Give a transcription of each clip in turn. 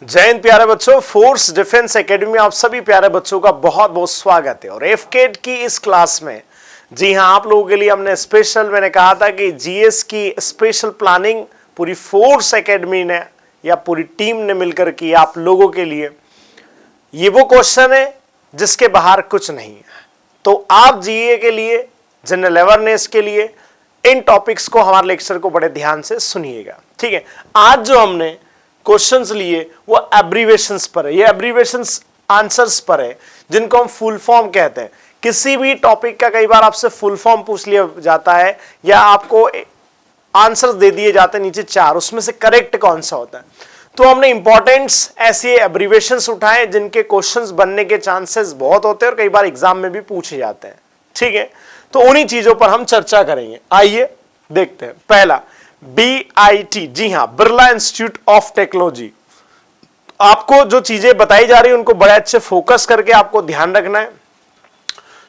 जय हिंद प्यारे बच्चों, फोर्स डिफेंस एकेडमी में आप सभी प्यारे बच्चों का बहुत बहुत स्वागत है। और एफकेट की इस क्लास में जी हां, आप लोगों के लिए हमने स्पेशल, मैंने कहा था कि जीएस की स्पेशल प्लानिंग पूरी फोर्स एकेडमी ने या पूरी टीम ने मिलकर की आप लोगों के लिए। ये वो क्वेश्चन है जिसके बाहर कुछ नहीं है। तो आप जीए के लिए, जनरल अवेयरनेस के लिए इन टॉपिक्स को, हमारे लेक्चर को बड़े ध्यान से सुनिएगा, ठीक है। आज जो हमने क्वेश्चंस लिए वो एब्रीवेशंस पर है। ये एब्रीवेशंस आंसर्स पर है जिनको हम फुल फॉर्म कहते हैं। किसी भी टॉपिक का कई बार आपसे फुल फॉर्म पूछ लिया जाता है या आपको आंसर्स दे दिए जाते हैं नीचे चार, उसमें से करेक्ट कौन सा होता है। तो हमने इंपॉर्टेंट्स ऐसे एब्रीवेशंस उठाए जिनके क्वेश्चंस बनने के चांसेस बहुत होते हैं और कई बार एग्जाम में भी पूछे जाते हैं, ठीक है। तो उन्हीं चीजों पर हम चर्चा करेंगे। आइए देखते हैं। पहला BIT, जी हां, बिरला इंस्टीट्यूट ऑफ टेक्नोलॉजी। आपको जो चीजें बताई जा रही है उनको बड़े अच्छे फोकस करके आपको ध्यान रखना है।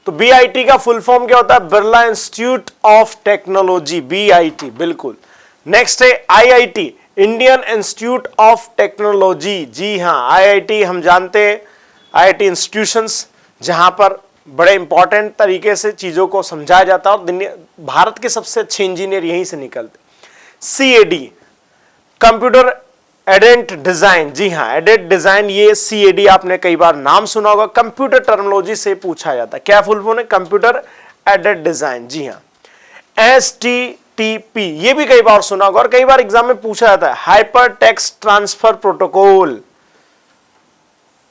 तो BIT का फुल फॉर्म क्या होता है? Birla institute of technology, BIT, बिल्कुल। नेक्स्ट है IIT, Indian institute of technology. जी हां, IIT हम जानते हैं, IIT इंस्टीट्यूशंस जहां पर बड़े इंपॉर्टेंट तरीके से चीजों को समझाया जाता है और भारत के सबसे अच्छे इंजीनियर यहीं से निकलते। CAD, computer aided design. जी हां, एडेड डिजाइन, ये CAD आपने कई बार नाम सुना होगा। कंप्यूटर टर्मिनोलॉजी से पूछा जाता है। क्या फुल फॉर्म है? Computer aided design. जी हां। HTTP, ये भी कई बार सुना होगा और कई बार एग्जाम में पूछा जाता है। Hyper text transfer protocol,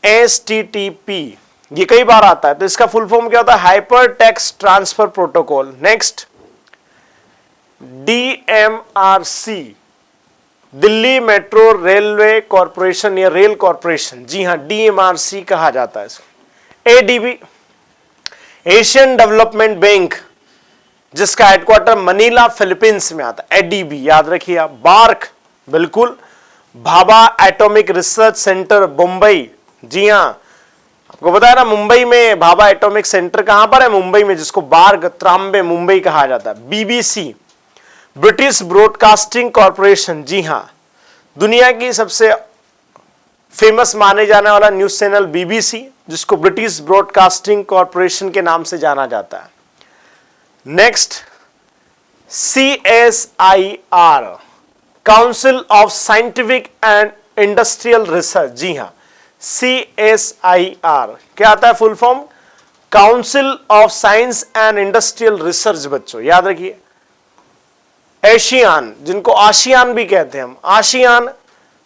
HTTP, ये कई बार आता है। तो इसका फुल फॉर्म क्या होता है? Hyper text transfer protocol. Next DMRC, Delhi metro railway corporation या रेल कॉरपोरेशन। जी हां, DMRC कहा जाता है इसको। ADB, एशियन डेवलपमेंट बैंक, जिसका हेडक्वार्टर मनीला फिलीपींस में आता है। ADB याद रखिए आप। बार्क, बिल्कुल। Bhabha atomic research centre, Mumbai. जी हां, आपको पता है ना, मुंबई में भाभा एटॉमिक सेंटर कहां पर है? मुंबई में, जिसको बार्ग त्राम्बे मुंबई कहा जाता है। BBC, British broadcasting corporation. जी हां, दुनिया की सबसे फेमस माने जाने वाला न्यूज चैनल BBC, जिसको ब्रिटिश ब्रॉडकास्टिंग कॉरपोरेशन के नाम से जाना जाता है। Next CSIR, council of scientific and industrial research. जी हां, CSIR क्या आता है full form? Council of science and industrial research. बच्चों याद रखिए। एशियान, जिनको आशियान भी कहते हैं हम, आशियान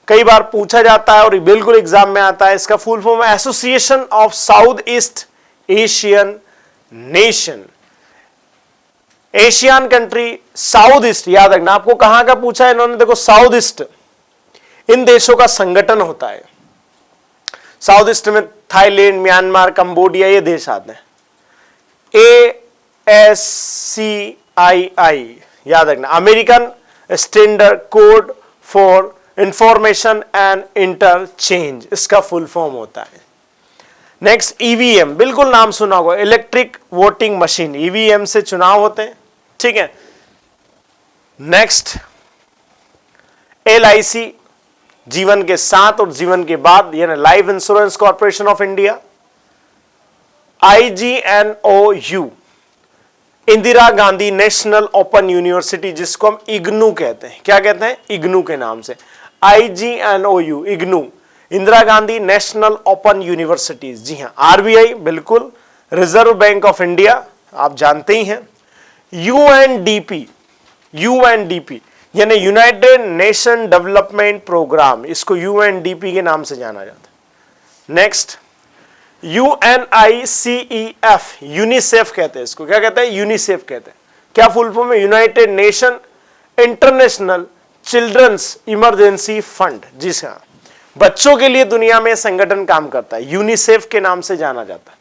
कई बार पूछा जाता है और बिल्कुल एग्जाम में आता है। इसका फुल फॉर्म है association of south east Asian nation. Asian country, south east, याद रखना। आपको कहां का पूछा है इन्होंने? देखो, साउथ ईस्ट, इन देशों का संगठन होता है। साउथ ईस्ट में थाईलैंड, म्यांमार, कंबोडिया, ये देश आते हैं। ASCII, याद रखना, American standard code for information and interchange, इसका फुल फॉर्म होता है। नेक्स्ट EVM, बिल्कुल नाम सुना होगा, इलेक्ट्रिक वोटिंग मशीन। EVM से चुनाव होते हैं, ठीक है। नेक्स्ट LIC, जीवन के साथ और जीवन के बाद, यानी life insurance corporation of India. IGNOU, Indira Gandhi national open university, जिसको हम इग्नू कहते हैं। क्या कहते हैं? इग्नू के नाम से। IGNOU, IGNOU, Indira Gandhi national open universities. जी हां। RBI, बिल्कुल, रिजर्व बैंक ऑफ इंडिया, आप जानते ही हैं। UNDP, यानी यूनाइटेड नेशन डेवलपमेंट प्रोग्राम, इसको UNDP के नाम से जाना जाता है। नेक्स्ट UNICEF, यूनिसेफ कहते हैं इसको। क्या कहते हैं? यूनिसेफ कहते हैं। क्या फुल फॉर्म है? United Nation international children's emergency fund. जी हां, बच्चों के लिए दुनिया में संगठन काम करता है, यूनिसेफ के नाम से जाना जाता है।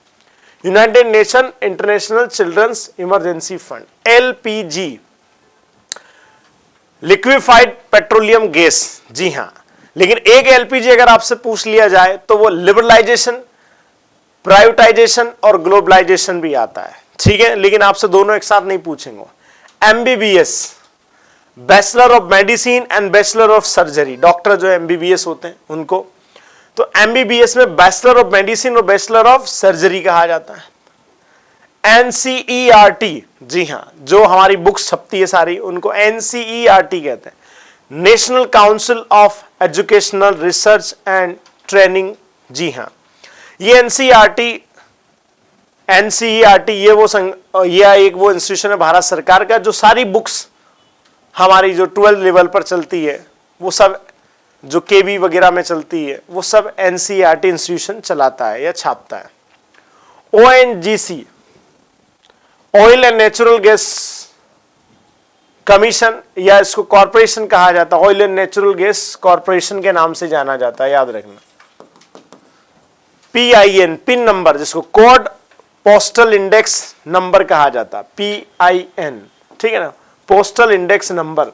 United Nation international children's emergency fund. LPG, liquefied petroleum gas. जी हां, लेकिन एक LPG अगर आपसे पूछ लिया जाए तो वो लिबरलाइजेशन, प्राइवेटाइजेशन और ग्लोबलाइजेशन भी आता है, ठीक है। लेकिन आपसे दोनों एक साथ नहीं पूछेंगे। MBBS, bachelor of medicine and bachelor of surgery, doctor जो MBBS होते हैं उनको। तो एमबीबीएस में बैचलर ऑफ मेडिसिन और बैचलर ऑफ सर्जरी कहा जाता है। एनसीईआरटी, जी हां, जो हमारी बुक्स छपती है सारी उनको एनसीईआरटी कहते हैं, national council of educational research and training. जी हां, ये एनसीईआरटी ये एक वो इंस्टीट्यूशन है भारत सरकार का जो सारी बुक्स हमारी जो 12 लेवल पर चलती है वो सब, जो केवी वगैरह में चलती है वो सब एनसीईआरटी इंस्टीट्यूशन चलाता है या छापता है। ONGC, oil and natural gas commission, या इसको कॉरपोरेशन कहा जाता है, oil and natural gas corporation के नाम से जाना जाता है, याद रखना। PIN, पिन नंबर, जिसको कोड पोस्टल इंडेक्स नंबर कहा जाता है, PIN, ठीक है ना, पोस्टल इंडेक्स नंबर,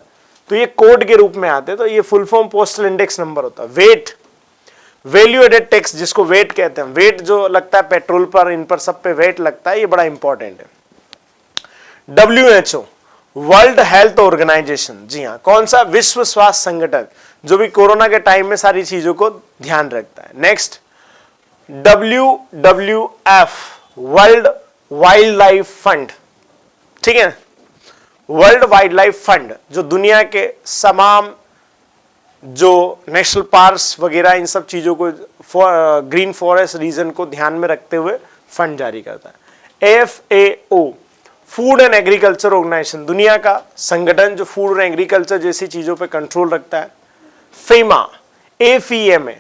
तो ये कोड के रूप में आते हैं, तो ये full form postal index number होता है। वेट, वैल्यू एडेड टैक्स, जिसको वेट कहते हैं, वेट जो लगता है पेट्रोल पर, इन पर सब पे वेट लगता है, ये बड़ा इंपॉर्टेंट है। WHO, वर्ल्ड हेल्थ ऑर्गेनाइजेशन, जी हाँ, कौन सा, विश्व स्वास्थ्य संगठन, जो भी कोरोना के टाइम में सारी चीजों को ध्यान रखता है। Next, WWF, world wild life fund, ठीक है, वर्ल्ड वाइल्ड लाइफ फंड, जो दुनिया के तमाम जो नेशनल पार्क्स वगैरह इन सब चीजों को, ग्रीन फॉरेस्ट रीजन को ध्यान में रखते हुए फंड जारी करता है। FAO, food and agriculture organisation, दुनिया का संगठन जो फूड और एग्रीकल्चर जैसी चीजों पे कंट्रोल रखता है। FEMA, AFEMA,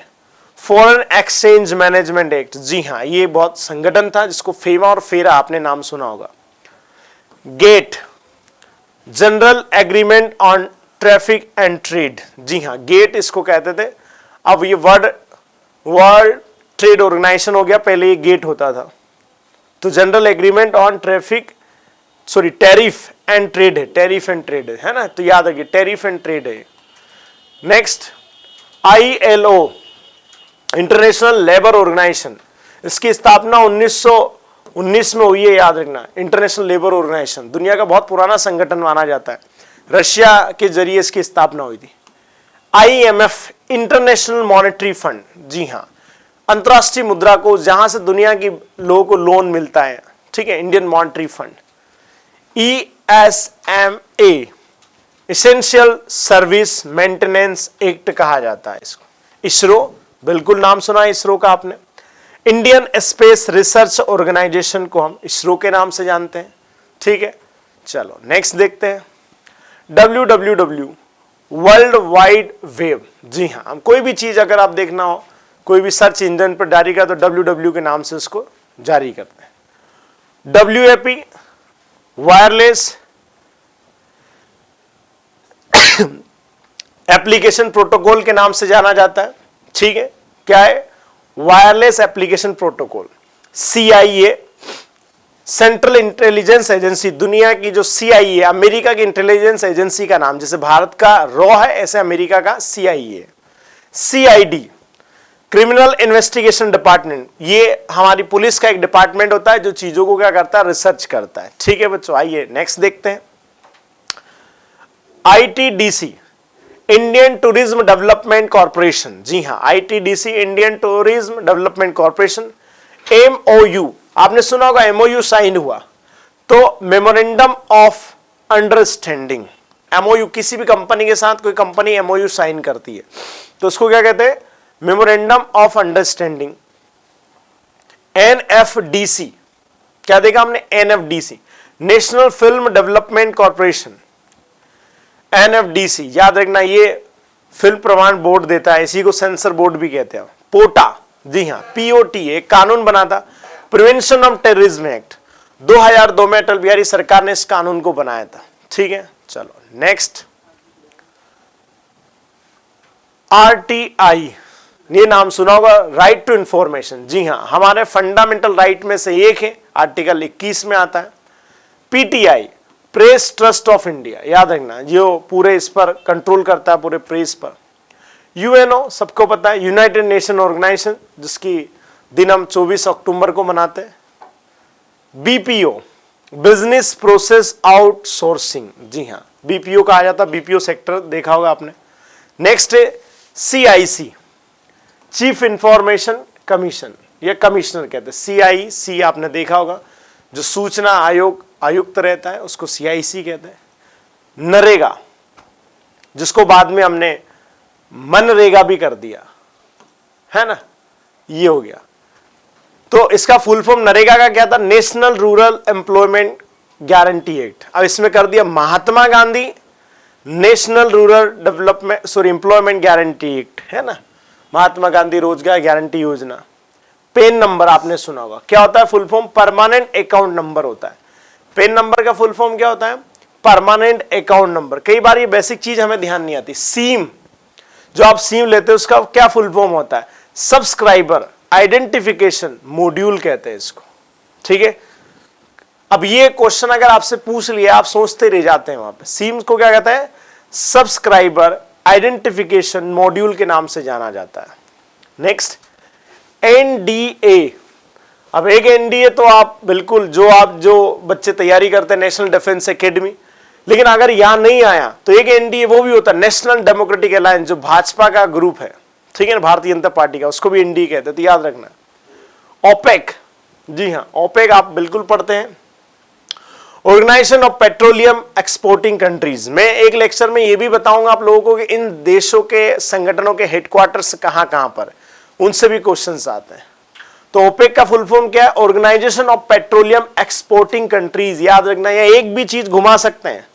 foreign exchange management act, जी हाँ, ये बहुत संगठन था जिसको फेमा और फेरा आपने नाम सुना होगा। GATT, general agreement on traffic and trade, जी हाँ, गेट इसको कहते थे, अब ये वर्ल्ड ट्रेड ऑर्गेनाइजेशन हो गया, पहले ये गेट होता था। तो general agreement on tariff and trade है, टैरिफ एंड ट्रेड है ना, तो याद रखिए टैरिफ एंड ट्रेड है। Next, ILO, international labour organisation, इसकी स्थापना 1919 में हुई है, याद रखना। इंटरनेशनल लेबर ऑर्गेनाइजेशन दुनिया का बहुत पुराना संगठन माना जाता है, रशिया के जरिए इसकी स्थापना हुई थी। IMF, इंटरनेशनल मॉनेटरी फंड, जी हाँ, अंतरराष्ट्रीय मुद्रा कोष, जहां से दुनिया के लोगों को लोन मिलता है, ठीक है, Indian monetary fund. ESMA, essential service maintenance act कहा जाता है इसको। इसरो, बिल्कुल नाम सुना है इसरो का आपने। इंडियन स्पेस रिसर्च ऑर्गेनाइजेशन को हम इसरो के नाम से जानते हैं, ठीक है। चलो नेक्स्ट देखते हैं, WWW, वर्ल्ड वाइड वेब, जी हाँ, हम कोई भी चीज अगर आप देखना हो, कोई भी सर्च इंजन पर जारी का, तो WWW के नाम से उसको जारी करते हैं। WAP, वायरलेस एप्लीकेशन प्रोटोकॉल के नाम से जाना जाता है, ठीक है, क्या है, wireless application protocol. CIA, central intelligence agency, दुनिया की जो CIA, अमेरिका की इंटेलिजेंस एजेंसी का नाम, जैसे भारत का रॉ है ऐसे अमेरिका का CIA। CID, criminal investigation department, ये हमारी पुलिस का एक डिपार्टमेंट होता है जो चीजों को क्या करता है, रिसर्च करता है, ठीक है बच्चों। आइए नेक्स्ट देखते हैं, ITDC, Indian tourism development corporation, जी हाँ, ITDC, Indian tourism development corporation. MOU, आपने सुना होगा MOU साइन हुआ, तो मेमोरेंडम ऑफ अंडरस्टैंडिंग। MOU, किसी भी कंपनी के साथ कोई कंपनी MOU साइन करती है तो उसको क्या कहते हैं, मेमोरेंडम ऑफ अंडरस्टैंडिंग। NFDC, क्या देखा हमने, NFDC, national film development corporation. NFDC, याद रखना, ये फिल्म प्रमाण बोर्ड देता है, इसी को सेंसर बोर्ड भी कहते हैं। पोटा, जी हाँ, POT, एक कानून बना था, प्रिवेंशन ऑफ टेररिज्म एक्ट, 2002 में अटल बिहारी सरकार ने इस कानून को बनाया था, ठीक है। चलो नेक्स्ट, RTI, ये नाम सुना होगा, राइट टू इंफॉर्मेशन, जी हाँ, हमारे फंडामेंटल राइट में से एक है, आर्टिकल 21 में आता है। PTI, press trust of India, याद रखना, जो पूरे इस पर कंट्रोल करता है, पूरे प्रेस पर। UNO, सबको पता है, यूनाइटेड नेशन ऑर्गेनाइजेशन, जिसकी दिन हम 24 अक्टूबर को मनाते हैं। BPO, बिजनेस प्रोसेस आउटसोर्सिंग, जी हाँ, BPO कहा जाता है, BPO सेक्टर देखा होगा आपने। नेक्स्ट है CIC, चीफ इंफॉर्मेशन कमीशन, ये कमिश्नर कहते हैं। CIC आपने देखा होगा, जो सूचना आयोग आयुक्त रहता है उसको CIC कहते हैं। नरेगा, जिसको बाद में हमने मनरेगा भी कर दिया है ना, ये हो गया। तो इसका फुल फॉर्म नरेगा का क्या था, national rural employment guarantee act. अब इसमें कर दिया Mahatma Gandhi national rural development employment guarantee act, है ना, महात्मा गांधी रोजगार गारंटी योजना। पेन नंबर आपने सुना होगा, क्या होता है full form, permanent account number होता है। पेन नंबर का फुल फॉर्म क्या होता है, परमानेंट अकाउंट नंबर। कई बार ये बेसिक चीज हमें ध्यान नहीं आती। सीम, जो आप सीम लेते हो उसका क्या फुल फॉर्म होता है, सब्सक्राइबर आइडेंटिफिकेशन मॉड्यूल कहते हैं इसको, ठीक है। अब ये क्वेश्चन अगर आपसे पूछ लिया, आप सोचते रह जाते हैं वहां पे। सीम को क्या कहता है, सब्सक्राइबर आइडेंटिफिकेशन मॉड्यूल के नाम से जाना जाता है। Next, NDA। अब एक NDA तो आप बिल्कुल जो बच्चे तैयारी करते हैं नेशनल डिफेंस एकेडमी, लेकिन अगर यहां नहीं आया तो एक NDA वो भी होता है, नेशनल डेमोक्रेटिक अलायंस, जो भाजपा का ग्रुप है, ठीक है ना, भारतीय जनता पार्टी का, उसको भी NDA कहते हैं, तो याद रखना। OPEC, जी हाँ, OPEC आप बिल्कुल पढ़ते हैं, organisation of petroleum exporting countries. मैं एक लेक्चर में ये भी बताऊंगा आप लोगों को कि इन देशों के संगठनों के हेडक्वार्टर्स कहां कहां पर, उनसे भी क्वेश्चंस आते हैं। तो ओपेक का फुल फॉर्म क्या है, organisation of petroleum exporting countries. याद रखना, या एक भी चीज घुमा सकते हैं,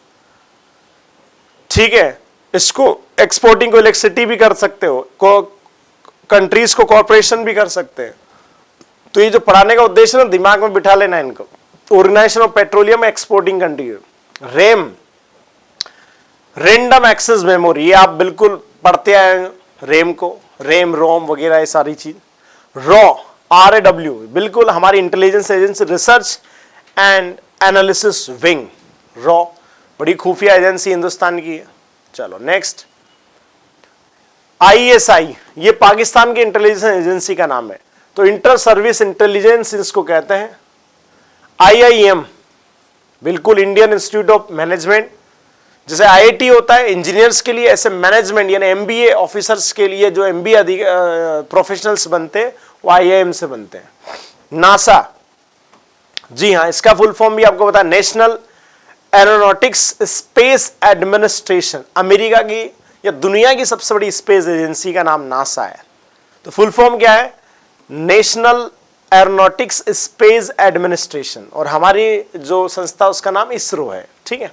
ठीक है। इसको एक्सपोर्टिंग को इलेक्ट्रिसिटी भी कर सकते हो, कंट्रीज को कॉर्पोरेशन भी कर सकते हैं। तो ये जो पढ़ाने का उद्देश्य है ना, दिमाग में बिठा लेना इनको। Organisation of petroleum exporting country, RAM, random access memory, ये आप बिल्कुल पढ़ते आए रेम को, रेम रोम वगैरह ये सारी चीज। रॉ, RAW, बिल्कुल हमारी intelligence agency, research and analysis wing, raw, बड़ी खुफिया एजेंसी हिंदुस्तान की है। चलो नेक्स्ट, ISI, ये पाकिस्तान की इंटेलिजेंस एजेंसी का नाम है, तो इंटर सर्विस इंटेलिजेंस इसको कहते हैं। IIM, बिल्कुल इंडियन इंस्टीट्यूट ऑफ मैनेजमेंट, जैसे IIT होता है इंजीनियर्स के लिए, ऐसे मैनेजमेंट यानी MBA ऑफिसर्स के लिए जो MBA प्रोफेशनल्स बनते हैं वो IIM से बनते हैं। नासा, जी हाँ, इसका फुल फॉर्म भी आपको पता है, national aeronautics space administration. America की या दुनिया की सबसे बड़ी स्पेस एजेंसी का नाम नासा है। तो फुल फॉर्म क्या है, नेशनल एरोनॉटिक्स स्पेस एडमिनिस्ट्रेशन। और हमारी जो संस्था उसका नाम इसरो है, ठीक है।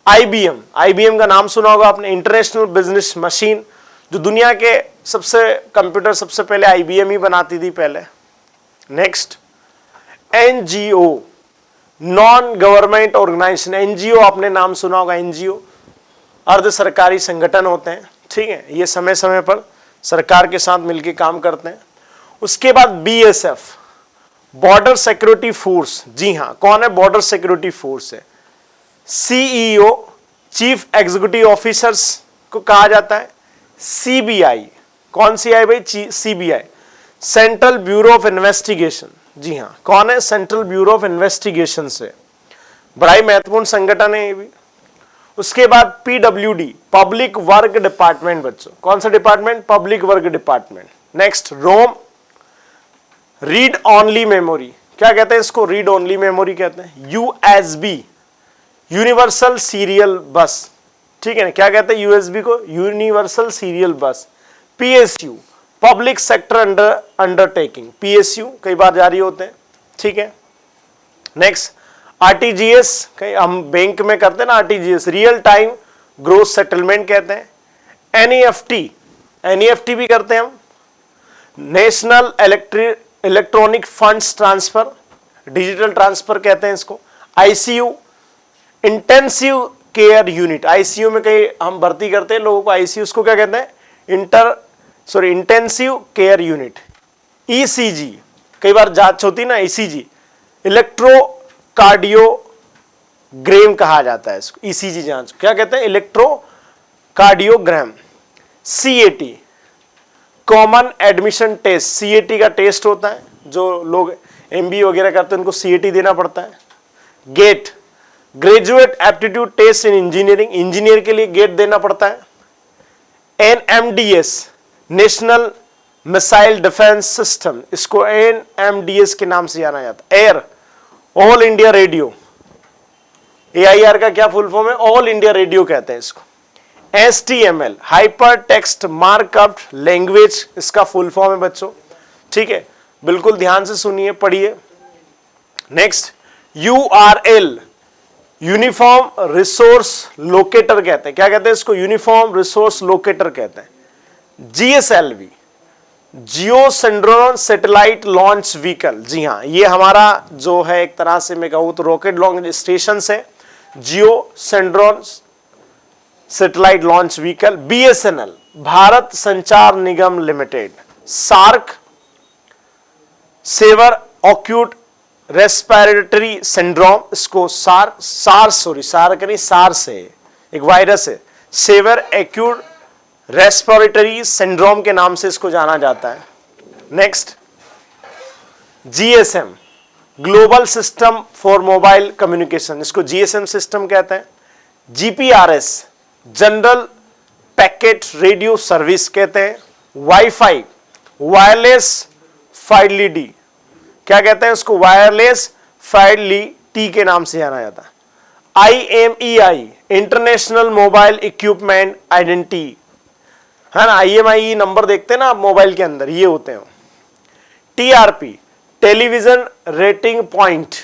IBM का नाम सुना होगा आपने, इंटरनेशनल बिजनेस मशीन, जो दुनिया के सबसे कंप्यूटर सबसे पहले IBM ही बनाती थी पहले। Next, NGO, non government organisation. NGO आपने नाम सुना होगा, NGO अर्ध सरकारी संगठन होते हैं, ठीक है। ये समय समय पर सरकार के साथ मिलकर काम करते हैं। उसके बाद BSF, बॉर्डर सिक्योरिटी फोर्स, जी हाँ, कौन है, बॉर्डर सिक्योरिटी फोर्स है। CEO, चीफ एग्जीक्यूटिव ऑफिसर्स को कहा जाता है। CBI, कौन सी आई भाई, CBI, central bureau of investigation, जी हाँ, कौन है, सेंट्रल ब्यूरो ऑफ इन्वेस्टिगेशन से, बड़ा ही महत्वपूर्ण संगठन है ये भी। उसके बाद PWD, पब्लिक वर्क डिपार्टमेंट, बच्चों कौन सा department, public work department. Next, ROM, read only memory, क्या कहते हैं इसको, रीड ओनली मेमोरी कहते हैं। USB, यूनिवर्सल सीरियल बस, ठीक है ना, क्या कहते हैं USB को, यूनिवर्सल सीरियल बस। PSU, public sector undertaking, PSU कई बार जारी होते हैं, ठीक है। नेक्स्ट, RTGS, कहीं हम बैंक में करते हैं ना, RTGS, real time growth settlement कहते हैं। NEFT भी करते हैं हम, national electronic funds transfer, digital transfer कहते हैं इसको। ICU, intensive care unit, ICU में कहीं हम भर्ती करते हैं लोगों को, ICU को क्या कहते हैं, इंटेंसिव केयर यूनिट। ECG, कई बार जांच होती है ना, ECG, इलेक्ट्रोकार्डियोग्राम कहा जाता है इसको, ECG जांच क्या कहते हैं, electrocardiogram. CAT, common admission test, CAT का टेस्ट होता है, जो लोग MBA वगैरह करते हैं उनको CAT देना पड़ता है। GATE, graduate aptitude test in engineering, engineer के लिए गेट देना पड़ता है। NMDS, national missile defence system, इसको NMDS के नाम से जाना जाता है। AIR, all India radio, AIR का क्या फुल फॉर्म है? ऑल इंडिया रेडियो कहते हैं इसको। HTML, hyper text markup language, इसका फुल फॉर्म है बच्चों, ठीक है, बिल्कुल ध्यान से सुनिए, पढ़िए। Next, URL, uniform resource locator कहते हैं। क्या कहते हैं इसको? यूनिफॉर्म रिसोर्स लोकेटर कहते हैं। GSLV, जियो सिंड्रोन सैटेलाइट लॉन्च व्हीकल, जी हाँ, ये हमारा जो है एक तरह से मैं कहूँ तो रॉकेट लॉन्च स्टेशन है, geo synchronous satellite launch vehicle. BSNL, Bharat Sanchar Nigam limited. SARC, severe acute respiratory syndrome, इसको सार्स है, एक वायरस है, सेवर एक्यूट रेस्पिरेटरी सिंड्रोम के नाम से इसको जाना जाता है। Next, GSM, global system for mobile communication, इसको GSM सिस्टम कहते हैं। GPRS, general packet radio service कहते हैं। वाईफाई, वायरलेस फाइडेलिटी, क्या कहते हैं इसको? वायरलेस फाइडेलिटी के नाम से जाना जाता है। IMEI, international mobile equipment identity, है ना, IMEI नंबर देखते हैं ना आप मोबाइल के अंदर, ये होते हैं। TRP, television rating point.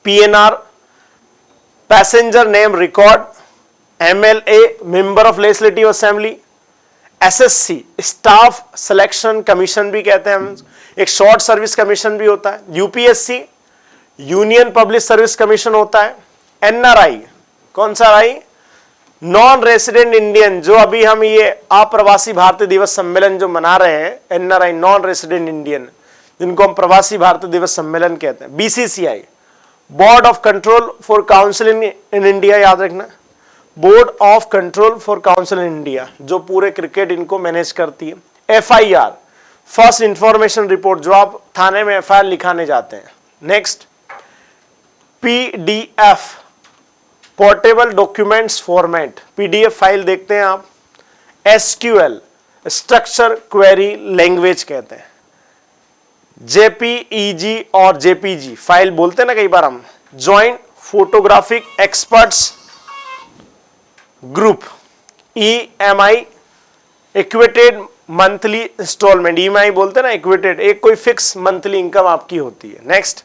PNR, passenger name record. MLA, member of legislative assembly. SSC, staff selection commission भी कहते हैं हम, एक शॉर्ट सर्विस कमीशन भी होता है। UPSC, union public service commission होता है। NRI, कौन सा राई? नॉन रेसिडेंट इंडियन, जो अभी हम ये अप्रवासी भारतीय दिवस सम्मेलन जो मना रहे हैं, NRI, नॉन रेसिडेंट इंडियन, जिनको हम प्रवासी भारतीय दिवस सम्मेलन कहते हैं। BCCI, board of control for council in India, याद रखना, board of control for council in India, जो पूरे क्रिकेट इनको मैनेज करती है। FIR, फर्स्ट इंफॉर्मेशन रिपोर्ट, जो आप थाने में FIR लिखाने जाते हैं। Next, PDF, portable documents format, PDF file देखते हैं आप। SQL, स्ट्रक्चर क्वेरी लैंग्वेज कहते हैं। JPEG और JPG फाइल बोलते हैं ना कई बार हम, joint photographic experts group. EMI, equated monthly instalment, EMI बोलते हैं ना, इक्वेटेड, एक कोई फिक्स मंथली इनकम आपकी होती है। नेक्स्ट,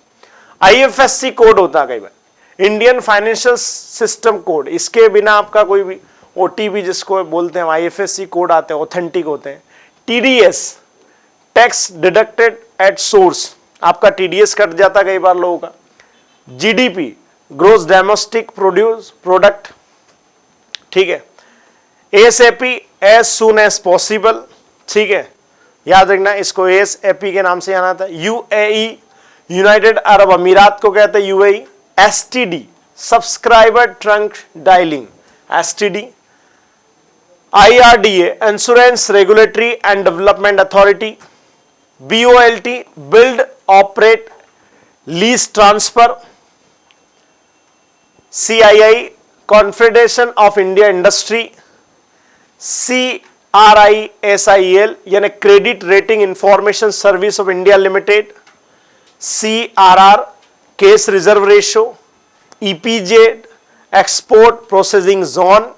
IFSC कोड होता है कई बार, इंडियन फाइनेंशियल सिस्टम कोड, इसके बिना आपका कोई भी OTP जिसको बोलते हैं, IFSC कोड आते हैं, ऑथेंटिक होते हैं। TDS, tax deducted at source, आपका TDS कट जाता है कई बार लोगों का। GDP, ग्रोस डोमेस्टिक प्रोडक्ट, ठीक है। ASAP, as soon as possible, ठीक है, याद रखना इसको ASAP के नाम से जाना था। UAE, यूनाइटेड अरब अमीरात को कहते हैं UAE। STD, subscriber trunk dialling, STD। IRDA, insurance regulatory and development authority. BOLT, build operate lease transfer. CII, confederation of India industry. CRISIL, यानी credit rating information service of India limited. CRR, cash reserve ratio. EPZ, export processing zone.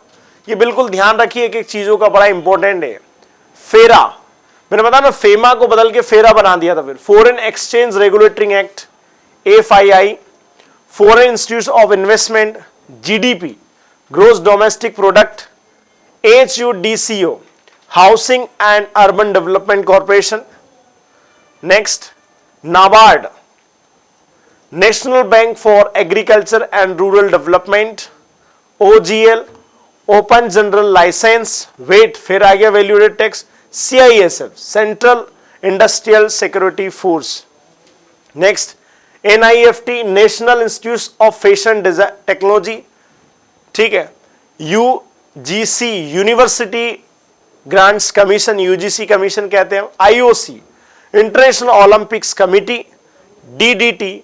ये बिल्कुल ध्यान रखिए कि चीजों का बड़ा important है। फेरा, मैंने बताया ना, फेमा को बदल के फेरा बना दिया था फिर। Foreign exchange regulatory act, FII। Foreign institute of investment, GDP, gross domestic product. HUDCO, housing and urban development corporation. Next, NABARD, national bank for agriculture and rural development. OGL, open general licence. VAT, फिर आ गया value added tax. CISF, central industrial security force. Next, NIFT, national institute of fashion technology, ठीक है। UGC, university grants commission, UGC commission कहते हैं। IOC, international olympics committee. DDT,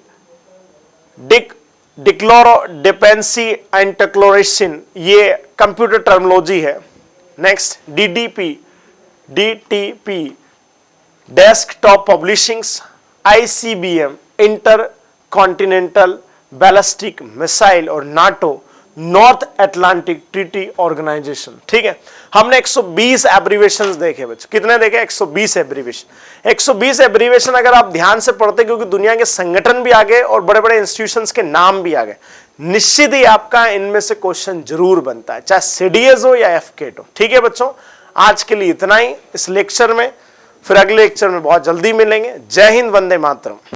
डिक्लोरो diphenyl and trichloroethane, ये computer terminology है। Next, DTP, desktop publishings, ICBM, inter continental ballistic missile और NATO north Atlantic treaty organisation. ठीक है, हमने 120 एब्रीवेशंस देखे बच्चों। कितने देखे? 120 एब्रीवेशन। 120 एब्रीवेशन अगर आप ध्यान से पढ़ते, क्योंकि दुनिया के संगठन भी आ गए और बड़े बड़े इंस्टीट्यूशंस के नाम भी आ गए, निश्चित ही आपका इनमें से क्वेश्चन जरूर बनता है, चाहे सीडीएस हो या एफकेट हो। ठीक है बच्चों, आज के लिए इतना ही इस लेक्चर में। फिर अगले लेक्चर में बहुत जल्दी मिलेंगे। जय हिंद, वंदे मातरम।